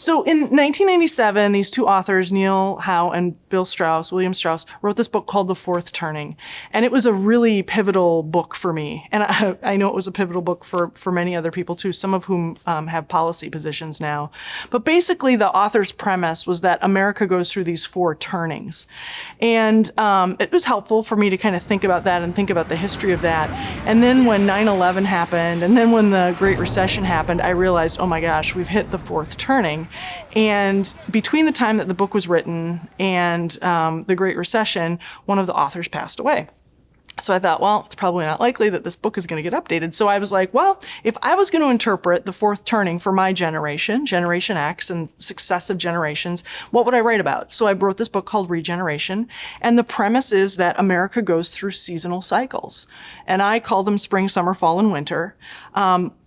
So in 1997, these two authors, Neil Howe and William Strauss, wrote this book called The Fourth Turning. And it was a really pivotal book for me. And I know it was a pivotal book for many other people too, some of whom have policy positions now. But basically the author's premise was that America goes through these four turnings. And it was helpful for me to kind of think about that and think about the history of that. And then when 9/11 happened, and then when the Great Recession happened, I realized, oh my gosh, we've hit the fourth turning. And between the time that the book was written and the Great Recession, one of the authors passed away. So I thought, well, it's probably not likely that this book is going to get updated. So I was like, well, if I was going to interpret the fourth turning for my generation, Generation X, and successive generations, what would I write about? So I wrote this book called Regeneration. And the premise is that America goes through seasonal cycles. And I call them spring, summer, fall, and winter.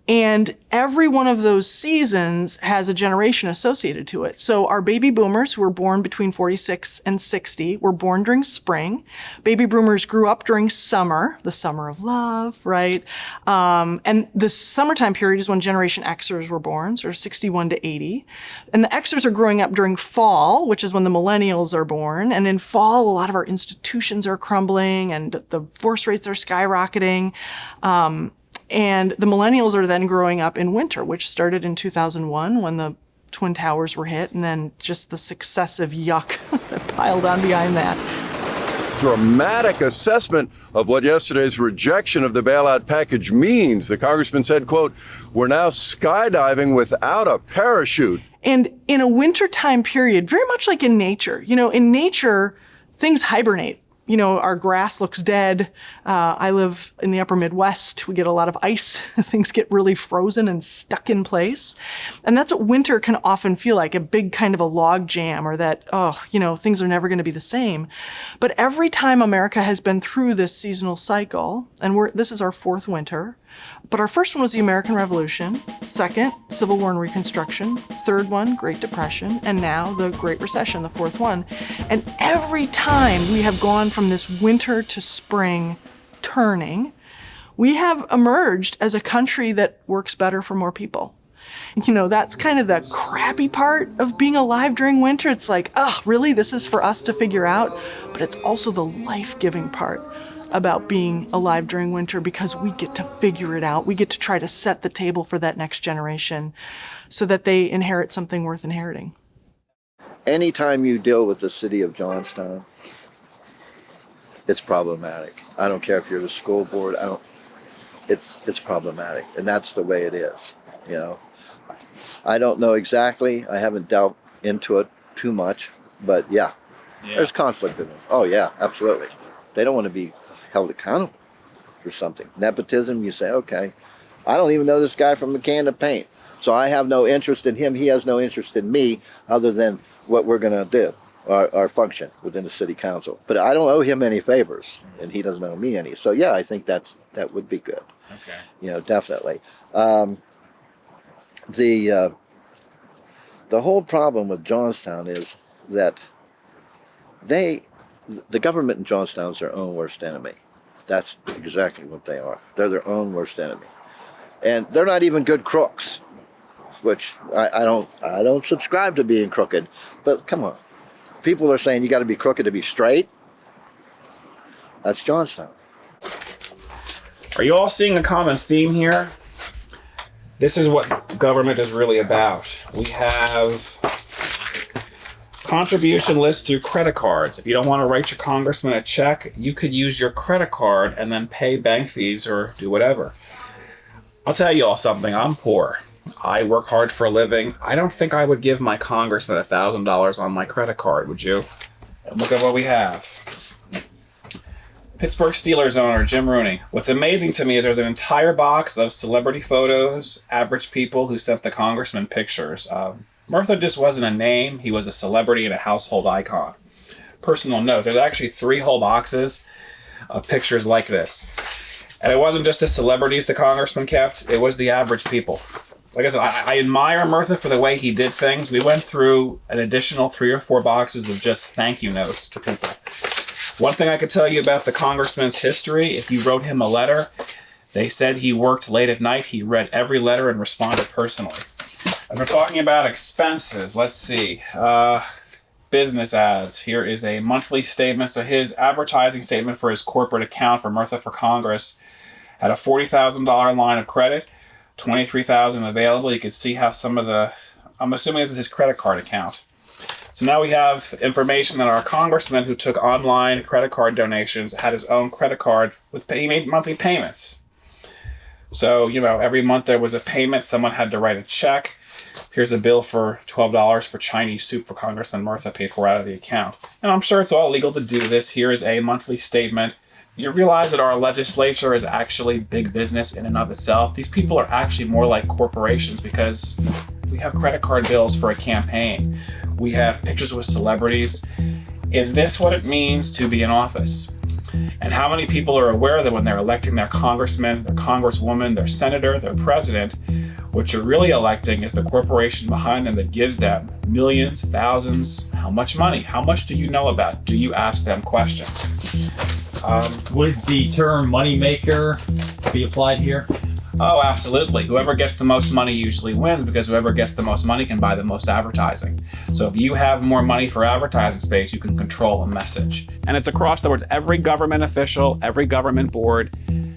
And every one of those seasons has a generation associated to it. So our baby boomers, who were born between 46 and 60, were born during spring. Baby boomers grew up during summer, the summer of love, right? And the summertime period is when Generation Xers were born, so 61 to 80. And the Xers are growing up during fall, which is when the millennials are born. And in fall, a lot of our institutions are crumbling and the divorce rates are skyrocketing. And the millennials are then growing up in winter, which started in 2001 when the Twin Towers were hit, and then just the successive yuck that piled on behind that. Dramatic assessment of what yesterday's rejection of the bailout package means. The congressman said, quote, "We're now skydiving without a parachute." And in a wintertime period, very much like in nature, in nature, things hibernate. Our grass looks dead. I live in the upper Midwest. We get a lot of ice. Things get really frozen and stuck in place. And that's what winter can often feel like, a big kind of a log jam, or that, things are never going to be the same. But every time America has been through this seasonal cycle, and this is our fourth winter, but our first one was the American Revolution, second, Civil War and Reconstruction, third one, Great Depression, and now the Great Recession, the fourth one. And every time we have gone from this winter to spring turning, we have emerged as a country that works better for more people. That's kind of the crappy part of being alive during winter. It's like, oh, really? This is for us to figure out? But it's also the life-giving part about being alive during winter, because we get to figure it out. We get to try to set the table for that next generation so that they inherit something worth inheriting. Anytime you deal with the city of Johnstown, it's problematic. I don't care if you're the school board. It's problematic, and that's the way it is. I don't know exactly. I haven't delved into it too much, but yeah. There's conflict in them. Oh yeah, absolutely. They don't want to be held accountable for something. Nepotism, you say, okay, I don't even know this guy from a can of paint, so I have no interest in him. He has no interest in me, other than what we're going to do, our function within the city council. But I don't owe him any favors, and he doesn't owe me any. So yeah, I think that would be good. Okay. Definitely. The whole problem with Johnstown is that the government in Johnstown is their own worst enemy. That's exactly what they are. They're their own worst enemy. And they're not even good crooks, which I don't subscribe to being crooked. But come on. People are saying you got to be crooked to be straight. That's Johnstown. Are you all seeing a common theme here? This is what government is really about. We have contribution lists through credit cards. If you don't want to write your congressman a check, you could use your credit card and then pay bank fees or do whatever. I'll tell you all something. I'm poor. I work hard for a living. I don't think I would give my congressman $1,000 on my credit card, would you? And look at what we have. Pittsburgh Steelers owner Jim Rooney. What's amazing to me is there's an entire box of celebrity photos, average people who sent the congressman pictures. Murtha just wasn't a name. He was a celebrity and a household icon. Personal note, there's actually 3 whole boxes of pictures like this. And it wasn't just the celebrities the congressman kept, it was the average people. Like I said, I admire Murtha for the way he did things. We went through an additional 3 or 4 boxes of just thank you notes to people. One thing I could tell you about the congressman's history, if you wrote him a letter, they said he worked late at night. He read every letter and responded personally. And we're talking about expenses. Let's see. Business ads. Here is a monthly statement. So his advertising statement for his corporate account for Murtha for Congress had a $40,000 line of credit, $23,000 available. You could see how some of the, I'm assuming this is his credit card account. So now we have information that our congressman who took online credit card donations had his own credit card he made monthly payments. So, every month there was a payment. Someone had to write a check. Here's a bill for $12 for Chinese soup for Congressman Murtha, paid for out of the account. And I'm sure it's all legal to do this. Here is a monthly statement. You realize that our legislature is actually big business in and of itself. These people are actually more like corporations because we have credit card bills for a campaign. We have pictures with celebrities. Is this what it means to be in office? And how many people are aware that when they're electing their congressman, their congresswoman, their senator, their president, what you're really electing is the corporation behind them that gives them millions, thousands, how much money? How much do you know about? Do you ask them questions? Would the term moneymaker be applied here? Oh, absolutely. Whoever gets the most money usually wins because whoever gets the most money can buy the most advertising. So if you have more money for advertising space, you can control a message. And it's across the board. Every government official, every government board,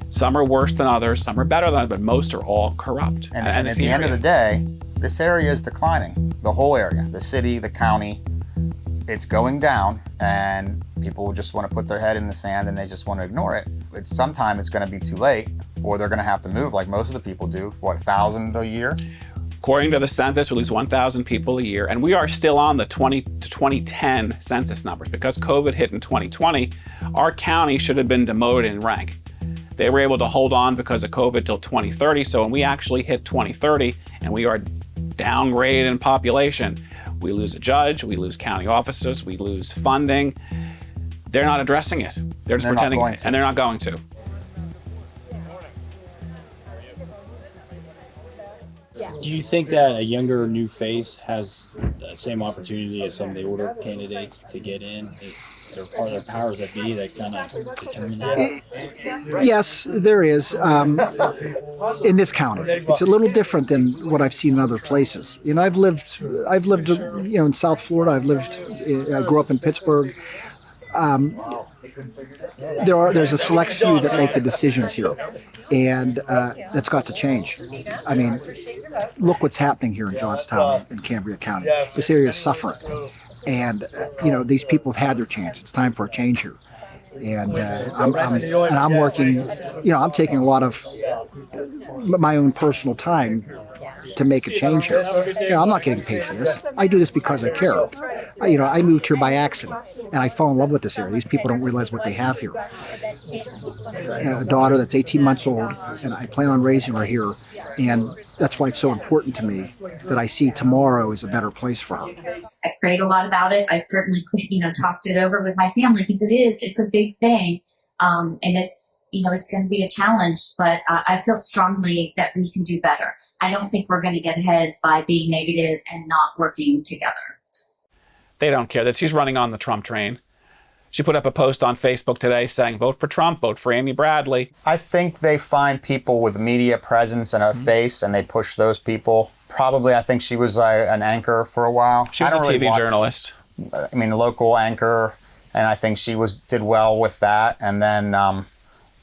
some are worse than others, some are better than others, but most are all corrupt. And at the end of the day, this area is declining. The whole area, the city, the county, it's going down, and people just want to put their head in the sand and they just want to ignore it. Sometime it's going to be too late, or they're going to have to move like most of the people do. 1,000 a year? According to the census, we lose 1,000 people a year, and we are still on the 2010 census numbers. Because COVID hit in 2020, our county should have been demoted in rank. They were able to hold on because of COVID till 2030, so when we actually hit 2030 and we are downgraded in population, we lose a judge, we lose county officers, we lose funding. They're not addressing it. They're just pretending, and they're not going to. Do you think that a younger new face has the same opportunity as some of the older candidates to get in? Are there powers that be that kind of determine that? Yes, there is. In this county, it's a little different than what I've seen in other places. I've lived, in South Florida. I grew up in Pittsburgh. There's a select few that make the decisions here, and that's got to change. I mean, look what's happening here in Johnstown and Cambria County. This area is suffering, and these people have had their chance. It's time for a change here, and I'm working. I'm taking a lot of my own personal time to make a change here. I'm not getting paid for this. I do this because I care. I moved here by accident, and I fell in love with this area. These people don't realize what they have here. A daughter that's 18 months old, and I plan on raising her here, and that's why it's so important to me that I see tomorrow as a better place for her. I prayed a lot about it. I certainly, talked it over with my family because it's a big thing. And it's going to be a challenge, but I feel strongly that we can do better. I don't think we're going to get ahead by being negative and not working together. They don't care that she's running on the Trump train. She put up a post on Facebook today saying, vote for Trump, vote for Amy Bradley. I think they find people with media presence and a face, and they push those people. Probably, I think she was an anchor for a while. She was a TV journalist. A local anchor. And I think she did well with that. And then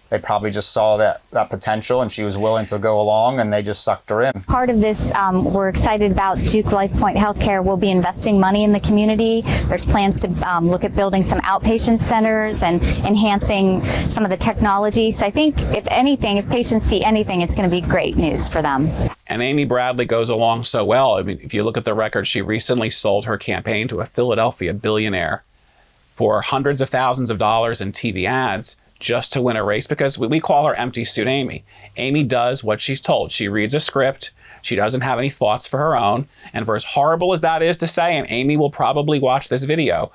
they probably just saw that potential, and she was willing to go along, and they just sucked her in. Part of this, we're excited about Duke LifePoint Healthcare. We'll be investing money in the community. There's plans to look at building some outpatient centers and enhancing some of the technology. So I think, if patients see anything, it's going to be great news for them. And Amy Bradley goes along so well. If you look at the record, she recently sold her campaign to a Philadelphia billionaire for hundreds of thousands of dollars in TV ads just to win a race, because we call her Empty Suit Amy. Amy does what she's told. She reads a script. She doesn't have any thoughts for her own. And for as horrible as that is to say, and Amy will probably watch this video,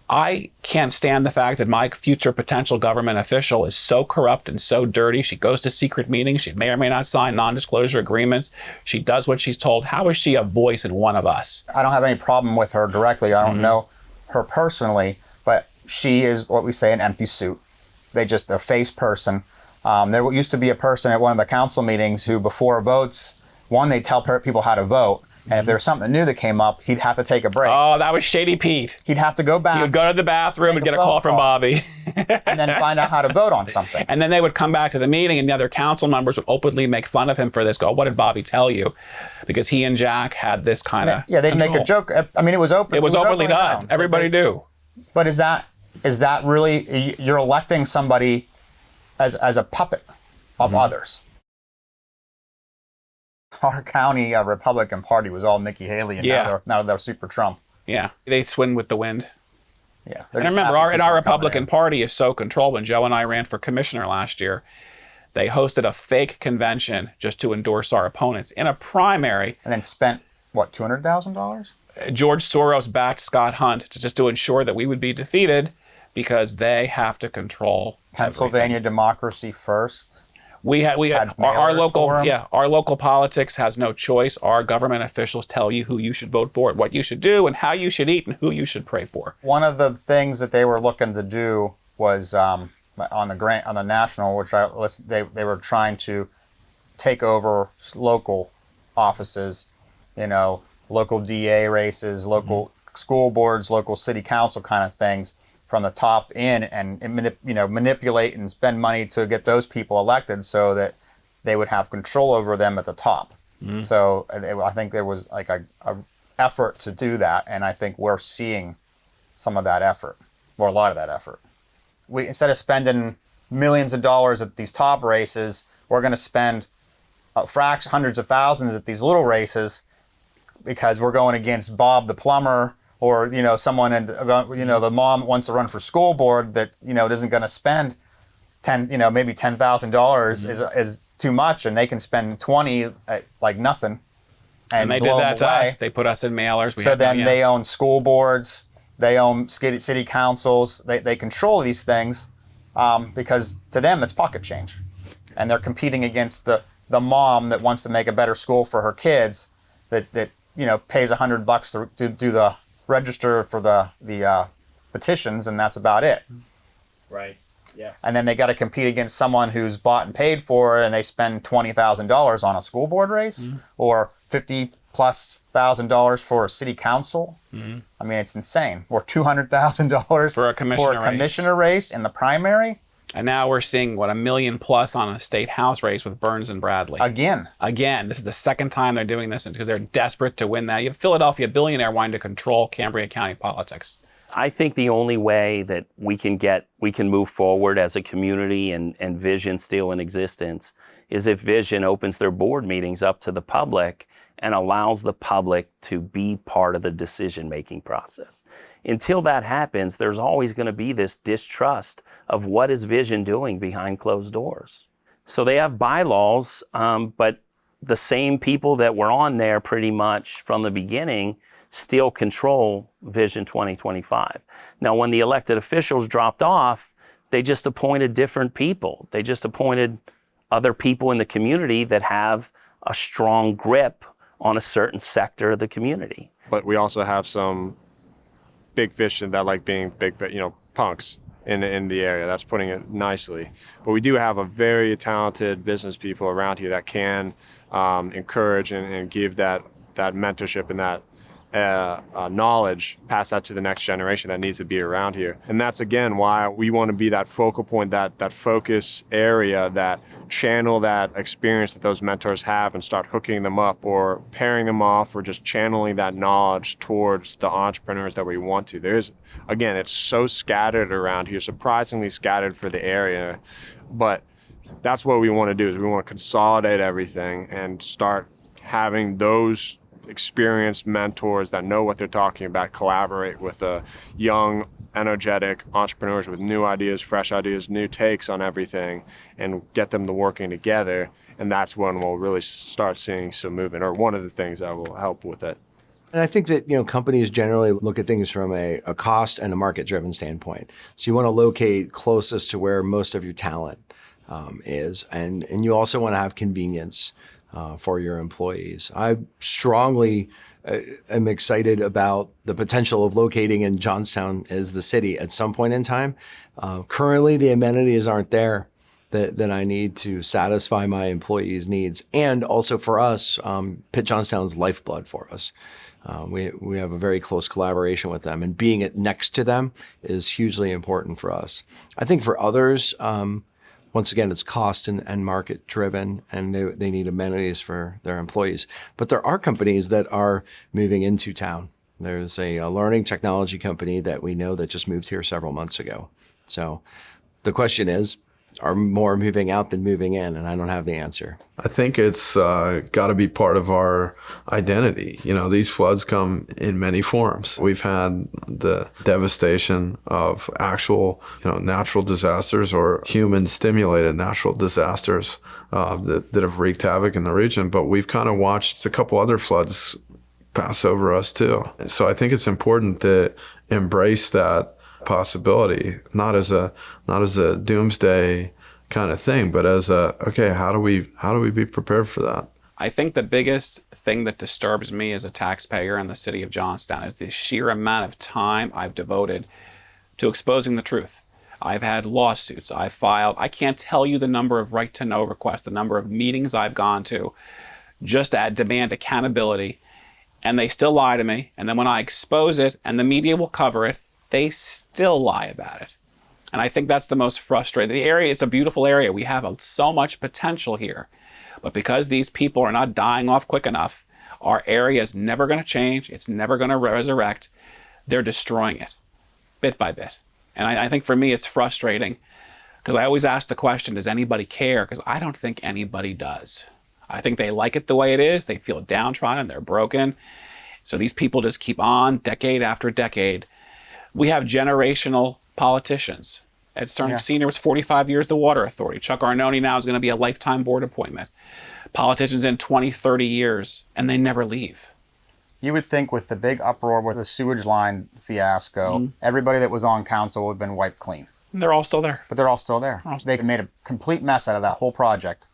I can't stand the fact that my future potential government official is so corrupt and so dirty. She goes to secret meetings. She may or may not sign non-disclosure agreements. She does what she's told. How is she a voice in one of us? I don't have any problem with her directly. I don't know her personally, but she is what we say an empty suit. They're a face person. There used to be a person at one of the council meetings who, before votes, they tell people how to vote, And if there was something new that came up, he'd have to take a break. Oh, that was Shady Pete. He'd have to go back. He would go to the bathroom and get a call from Bobby. And then find out how to vote on something. And then they would come back to the meeting and the other council members would openly make fun of him for this. Go, what did Bobby tell you? Because he and Jack had this kind of they'd make a joke. I mean, it was open. It was openly done. Everybody knew. But is that really, you're electing somebody as a puppet of others? Our county Republican Party was all Nikki Haley, and now they're super Trump. Yeah, they swim with the wind. Yeah. And remember, our Republican Party is so controlled. When Joe and I ran for commissioner last year, they hosted a fake convention just to endorse our opponents in a primary. And then spent, what, $200,000? George Soros backed Scott Hunt just to ensure that we would be defeated because they have to control Pennsylvania everything. Democracy First. We had our local politics has no choice. Our government officials tell you who you should vote for, what you should do, and how you should eat, and who you should pray for. One of the things that they were looking to do was on the national, which they were trying to take over local offices, local DA races, local school boards, local city council kind of things, from the top in, and manipulate and spend money to get those people elected so that they would have control over them at the top. So I think there was like a effort to do that, and I think we're seeing some of that effort, or a lot of that effort. We, instead of spending millions of dollars at these top races, we're going to spend hundreds of thousands at these little races because we're going against Bob the plumber, or someone in the mom wants to run for school board that isn't going to spend maybe $10,000 is too much, and they can spend 20 at like nothing. And they did that to us. They put us in mailers. They own school boards, they own city councils, they control these things because to them it's pocket change, and they're competing against the mom that wants to make a better school for her kids that pays $100 to do the register for the petitions, and that's about it. Right. Yeah. And then they got to compete against someone who's bought and paid for it, and they spend $20,000 on a school board race, or $50,000+ for a city council. I mean, it's insane. Or $200,000 for a commissioner race in the primary. And now we're seeing, $1 million+ on a state house race with Burns and Bradley. Again. This is the second time they're doing this because they're desperate to win that. You have a Philadelphia billionaire wanting to control Cambria County politics. I think the only way that we can move forward as a community and Vision still in existence is if Vision opens their board meetings up to the public and allows the public to be part of the decision-making process. Until that happens, there's always going to be this distrust of what is Vision doing behind closed doors. So they have bylaws, but the same people that were on there pretty much from the beginning still control Vision 2025. Now, when the elected officials dropped off, they just appointed different people. They just appointed other people in the community that have a strong grip on a certain sector of the community. But we also have some big fish that like being big, punks in the area. That's putting it nicely. But we do have a very talented business people around here that can encourage and give that mentorship and that knowledge, pass that to the next generation that needs to be around here. And that's again why we want to be that focal point, that focus area, that channel that experience that those mentors have and start hooking them up or pairing them off or just channeling that knowledge towards the entrepreneurs that we want to. It's so scattered around here, surprisingly scattered for the area, but that's what we want to do is we want to consolidate everything and start having those experienced mentors that know what they're talking about, collaborate with young, energetic entrepreneurs with new ideas, fresh ideas, new takes on everything, and get them to working together. And that's when we'll really start seeing some movement, or one of the things that will help with it. And I think that, companies generally look at things from a cost and a market-driven standpoint. So you want to locate closest to where most of your talent is, and you also want to have convenience for your employees. I strongly am excited about the potential of locating in Johnstown as the city at some point in time. Currently, the amenities aren't there. that I need to satisfy my employees' needs, and also for us, Pitt Johnstown's lifeblood for us. We have a very close collaboration with them, and being next to them is hugely important for us. I think for others, once again, it's cost and market driven, and they need amenities for their employees. But there are companies that are moving into town. There's a learning technology company that we know that just moved here several months ago. So the question is, are more moving out than moving in? And I don't have the answer. I think it's got to be part of our identity. You know, these floods come in many forms. We've had the devastation of actual, natural disasters or human-stimulated natural disasters that have wreaked havoc in the region. But we've kind of watched a couple other floods pass over us too. So I think it's important to embrace that possibility, not as a doomsday kind of thing, but as how do we be prepared for that? I think the biggest thing that disturbs me as a taxpayer in the city of Johnstown is the sheer amount of time I've devoted to exposing the truth. I've had lawsuits, I've filed, I can't tell you the number of right to know requests, the number of meetings I've gone to just to demand accountability, and they still lie to me. And then when I expose it and the media will cover it, they still lie about it. And I think that's the most frustrating. The area, it's a beautiful area. We have so much potential here. But because these people are not dying off quick enough, our area is never going to change. It's never going to resurrect. They're destroying it bit by bit. And I think for me, it's frustrating because I always ask the question, does anybody care? Because I don't think anybody does. I think they like it the way it is. They feel downtrodden. They're broken. So these people just keep on decade after decade. We have generational politicians. At Sterling Senior was 45 years the Water Authority. Chuck Arnone now is going to be a lifetime board appointment. Politicians in 20, 30 years, and they never leave. You would think with the big uproar with the sewage line fiasco, everybody that was on council would have been wiped clean. And they're all still there. But they're all still there. They made a complete mess out of that whole project.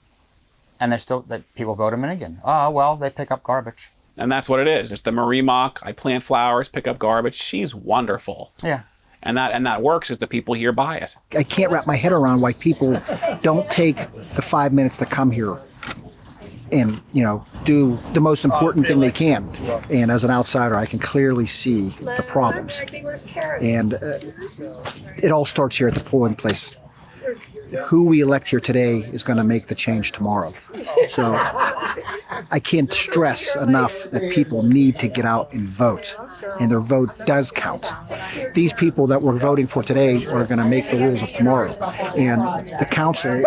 And they're still, that people vote them in again. Oh, well, they pick up garbage. And that's what it is. It's the Marie Mock. I plant flowers, pick up garbage. She's wonderful. Yeah. And that works because the people here buy it. I can't wrap my head around why people don't take the 5 minutes to come here and, do the most important thing they can. And as an outsider, I can clearly see the problems. And it all starts here at the polling place. Who we elect here today is going to make the change tomorrow. So I can't stress enough that people need to get out and vote, and their vote does count. These people that we're voting for today are going to make the rules of tomorrow, and the council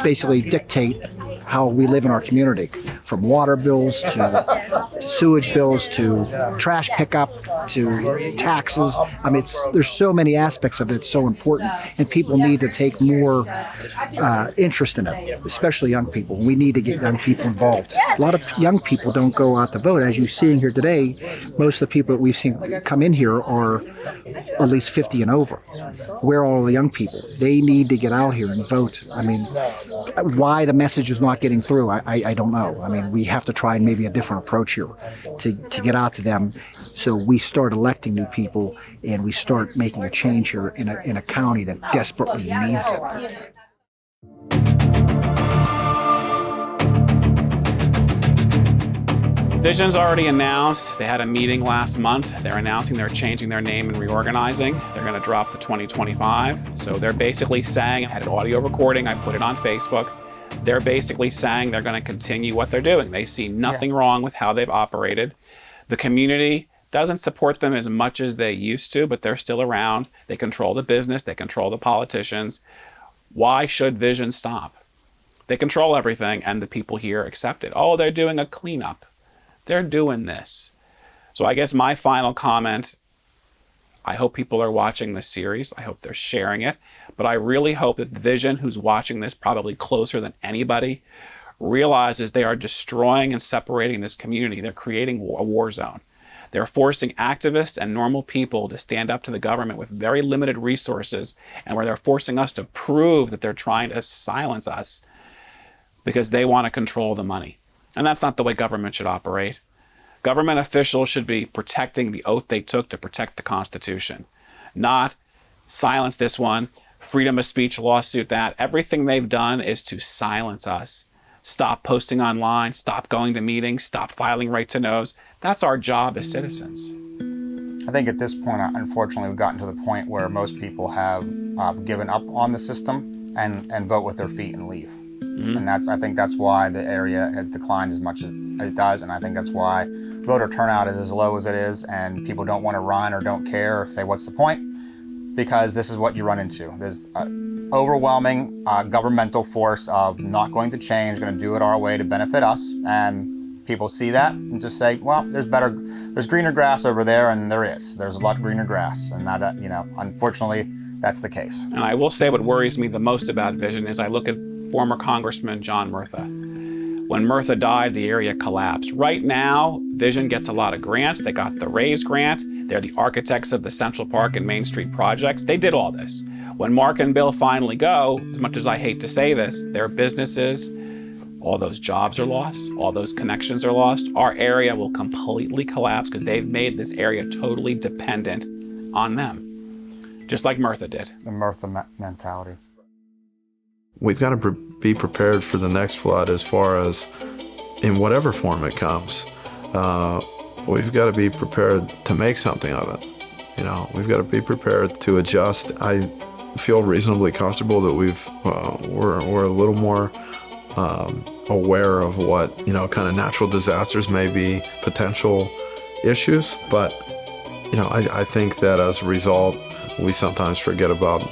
basically dictate how we live in our community, from water bills to sewage bills to trash pickup to taxes. I mean, there's so many aspects of it. It's so important, and people need to take more interest in it, especially young people. We need to get young people involved. A lot of young people don't go out to vote. As you're seeing here today, most of the people that we've seen come in here are at least 50 and over. Where are all the young people? They need to get out here and vote. I mean, why the message is not getting through, I don't know. I mean, we have to try maybe a different approach here to get out to them, so we start electing new people and we start making a change here in a county that desperately needs it. Vision's already announced. They had a meeting last month. They're announcing they're changing their name and reorganizing. They're going to drop the 2025. So they're basically saying, I had an audio recording, I put it on Facebook. They're basically saying they're going to continue what they're doing. They see nothing wrong with how they've operated. The community doesn't support them as much as they used to, but they're still around. They control the business. They control the politicians. Why should Vision stop? They control everything, and the people here accept it. Oh, they're doing a cleanup. They're doing this. So I guess my final comment, I hope people are watching this series. I hope they're sharing it. But I really hope that Vision, who's watching this probably closer than anybody, realizes they are destroying and separating this community. They're creating a war zone. They're forcing activists and normal people to stand up to the government with very limited resources, and where they're forcing us to prove that they're trying to silence us because they want to control the money. And that's not the way government should operate. Government officials should be protecting the oath they took to protect the Constitution, not silence this one, freedom of speech lawsuit, that everything they've done is to silence us. Stop posting online, stop going to meetings, stop filing right to knows. That's our job as citizens. I think at this point, unfortunately, we've gotten to the point where most people have given up on the system and vote with their feet and leave. And I think that's why the area had declined as much as it does, and I think that's why voter turnout is as low as it is, and people don't want to run or don't care or say, what's the point? Because this is what you run into. There's an overwhelming governmental force of not going to change, going to do it our way to benefit us, and people see that and just say, well, there's greener grass over there, and there's a lot greener grass, and that, unfortunately, that's the case. And I will say what worries me the most about Vision is I look at former Congressman John Murtha. When Murtha died, the area collapsed. Right now, Vision gets a lot of grants. They got the RAISE grant. They're the architects of the Central Park and Main Street projects. They did all this. When Mark and Bill finally go, as much as I hate to say this, their businesses, all those jobs are lost, all those connections are lost. Our area will completely collapse because they've made this area totally dependent on them, just like Murtha did. The Murtha mentality. We've got to be prepared for the next flood as far as in whatever form it comes. We've got to be prepared to make something of it. We've got to be prepared to adjust. I feel reasonably comfortable that we're a little more aware of what, kind of natural disasters may be potential issues. But, I think that as a result, we sometimes forget about,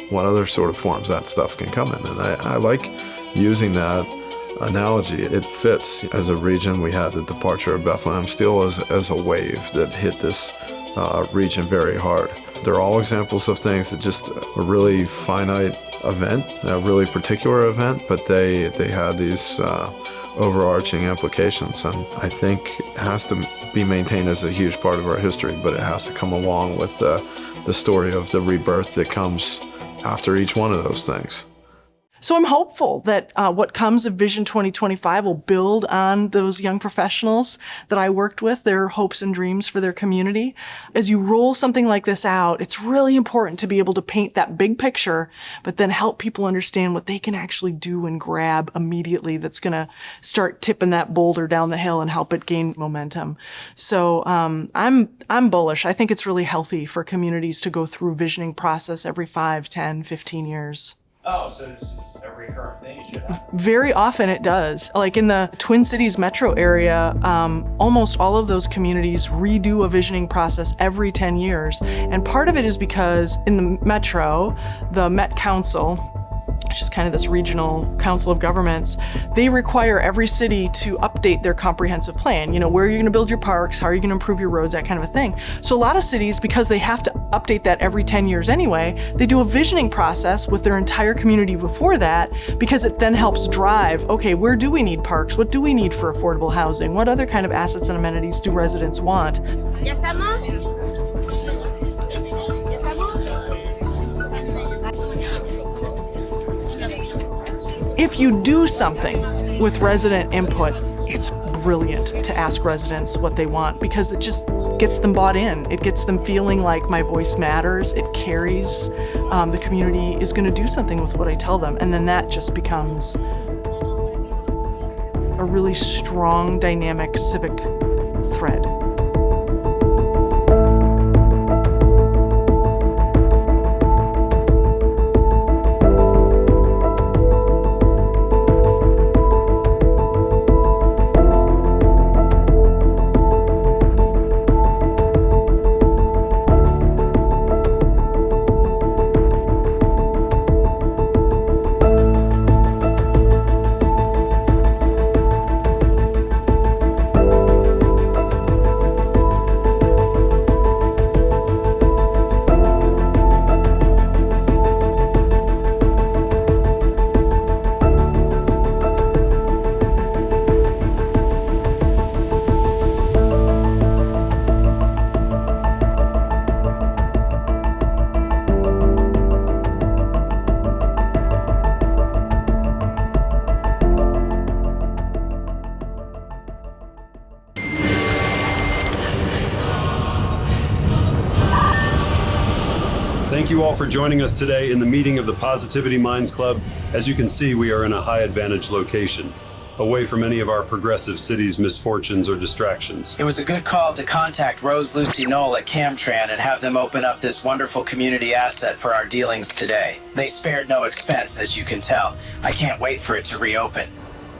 what other sort of forms that stuff can come in. And I like using that analogy. It fits. As a region, we had the departure of Bethlehem Steel as a wave that hit this region very hard. They're all examples of things that just a really finite event, a really particular event, but they had these overarching implications, and I think it has to be maintained as a huge part of our history, but it has to come along with the story of the rebirth that comes after each one of those things. So I'm hopeful that what comes of Vision 2025 will build on those young professionals that I worked with, their hopes and dreams for their community. As you roll something like this out, it's really important to be able to paint that big picture, but then help people understand what they can actually do and grab immediately that's going to start tipping that boulder down the hill and help it gain momentum. So I'm bullish. I think it's really healthy for communities to go through visioning process every 5, 10, 15 years. Oh, so this is a recurrent thing. It should happen. Very often it does. Like in the Twin Cities metro area, almost all of those communities redo a visioning process every 10 years. And part of it is because in the metro, the Met Council, which is kind of this regional council of governments, they require every city to update their comprehensive plan. Where are you going to build your parks? How are you going to improve your roads? That kind of a thing. So a lot of cities, because they have to update that every 10 years anyway, they do a visioning process with their entire community before that, because it then helps drive, okay, where do we need parks? What do we need for affordable housing? What other kind of assets and amenities do residents want? ¿Ya estamos? If you do something with resident input, it's brilliant to ask residents what they want, because it just gets them bought in. It gets them feeling like my voice matters. It carries. The community is going to do something with what I tell them. And then that just becomes a really strong, dynamic civic thread. you all for joining us today in the meeting of the Positivity Minds Club. As you can see, we are in a high advantage location, away from any of our progressive city's misfortunes or distractions. It was a good call to contact Rose Lucy Knoll at Camtran and have them open up this wonderful community asset for our dealings today. They spared no expense, as you can tell. I can't wait for it to reopen.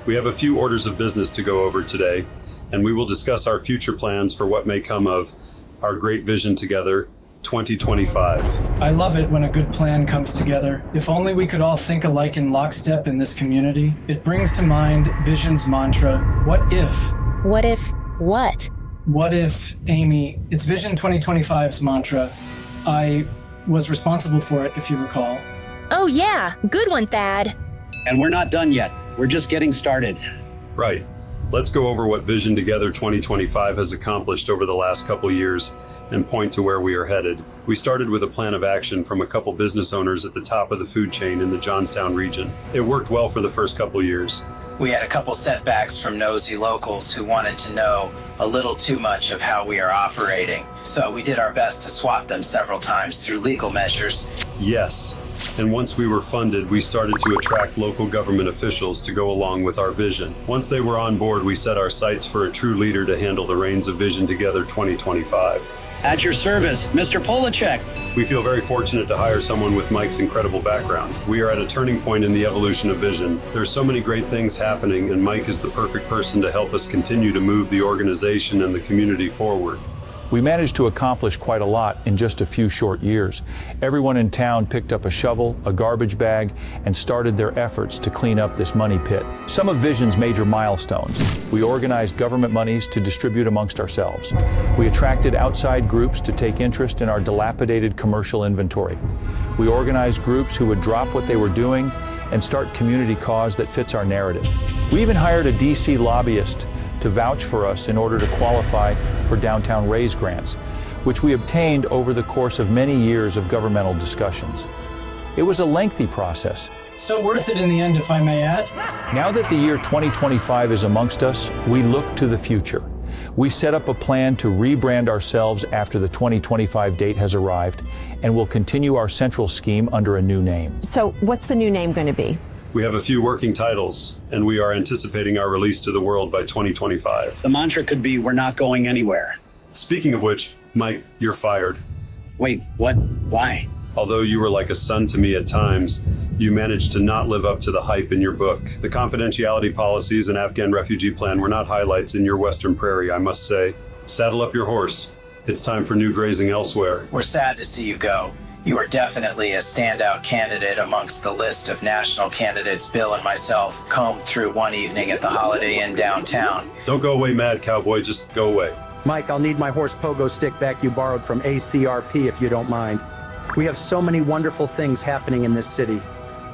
We have a few orders of business to go over today, and we will discuss our future plans for what may come of our great vision together, 2025. I love it when a good plan comes together. If only we could all think alike in lockstep in this community. It brings to mind Vision's mantra, what if? What if what? What if, Amy, it's Vision 2025's mantra. I was responsible for it, if you recall. Oh yeah, good one, Thad. And we're not done yet. We're just getting started. Right. Let's go over what Vision Together 2025 has accomplished over the last couple years and point to where we are headed. We started with a plan of action from a couple business owners at the top of the food chain in the Johnstown region. It worked well for the first couple years. We had a couple setbacks from nosy locals who wanted to know a little too much of how we are operating. So we did our best to swat them several times through legal measures. Yes. And once we were funded, we started to attract local government officials to go along with our vision. Once they were on board, we set our sights for a true leader to handle the reins of Vision Together 2025. At your service, Mr. Polacek. We feel very fortunate to hire someone with Mike's incredible background. We are at a turning point in the evolution of Vision. There's so many great things happening, and Mike is the perfect person to help us continue to move the organization and the community forward. We managed to accomplish quite a lot in just a few short years. Everyone in town picked up a shovel, a garbage bag, and started their efforts to clean up this money pit. Some of Vision's major milestones: we organized government monies to distribute amongst ourselves. We attracted outside groups to take interest in our dilapidated commercial inventory. We organized groups who would drop what they were doing and start community cause that fits our narrative. We even hired a DC lobbyist to vouch for us in order to qualify for downtown raise grants, which we obtained over the course of many years of governmental discussions. It was a lengthy process. So worth it in the end, if I may add. Now that the year 2025 is amongst us, we look to the future. We set up a plan to rebrand ourselves after the 2025 date has arrived, and we'll continue our central scheme under a new name. So what's the new name going to be? We have a few working titles, and we are anticipating our release to the world by 2025. The mantra could be, we're not going anywhere. Speaking of which, Mike, you're fired. Wait, what? Why? Although you were like a son to me at times, you managed to not live up to the hype in your book. The confidentiality policies and Afghan refugee plan were not highlights in your Western Prairie, I must say. Saddle up your horse. It's time for new grazing elsewhere. We're sad to see you go. You are definitely a standout candidate amongst the list of national candidates Bill and myself combed through one evening at the Holiday Inn downtown. Don't go away mad, cowboy. Just go away. Mike, I'll need my horse pogo stick back you borrowed from ACRP if you don't mind. We have so many wonderful things happening in this city.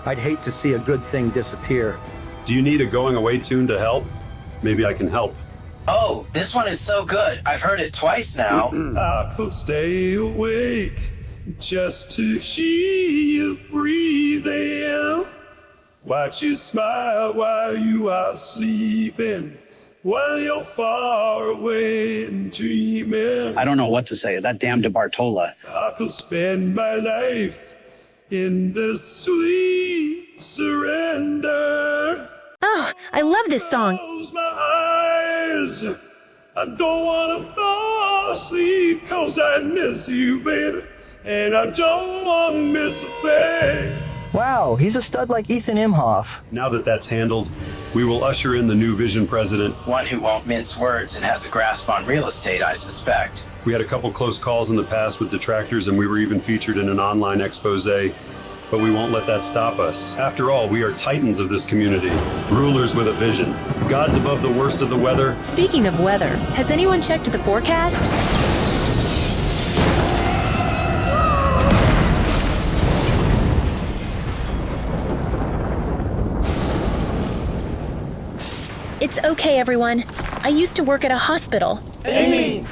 I'd hate to see a good thing disappear. Do you need a going away tune to help? Maybe I can help. Oh, this one is so good. I've heard it twice now. I could stay awake just to hear you breathing. Watch you smile while you are sleeping, while you're far away and dreaming. I don't know what to say. That damn DeBartola. I could spend my life in this sweet surrender. Oh, I love this song. Close my eyes. I don't want to fall asleep 'cause I miss you, baby. And I don't want to miss a thing. Wow, he's a stud like Ethan Imhoff. Now that that's handled, we will usher in the new Vision president. One who won't mince words and has a grasp on real estate, I suspect. We had a couple close calls in the past with detractors, and we were even featured in an online expose, but we won't let that stop us. After all, we are titans of this community, rulers with a vision, gods above the worst of the weather. Speaking of weather, has anyone checked the forecast? It's okay, everyone. I used to work at a hospital. Amy!